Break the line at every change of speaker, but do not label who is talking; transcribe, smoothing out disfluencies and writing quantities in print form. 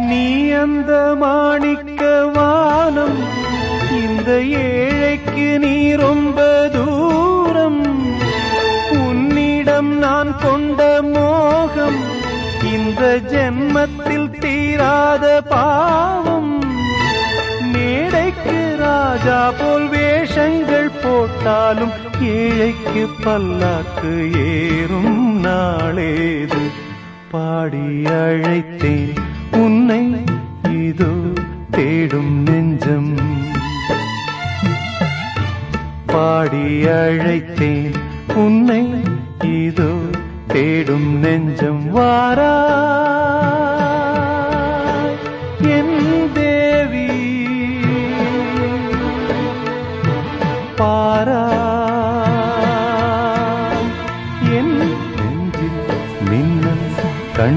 நீ அந்த மாணிக்க வானம், இந்த ஏழைக்கு நீ ரொம்ப தூரம். உன்னிடம் நான் கொண்ட மோகம் இந்த ஜென்மத்தில் தீராத பாவம். மேடைக்கு ராஜா போல் வேஷங்கள் போட்டாலும் ஏழைக்கு பல்லாக்கு ஏறும் நாளேது. பாடி அழைத்தேன் உன்னை, இதோ தேடும் நெஞ்சம். பாடி அழைத்தேன் உன்னை, இதோ தேடும் நெஞ்சம். வாரா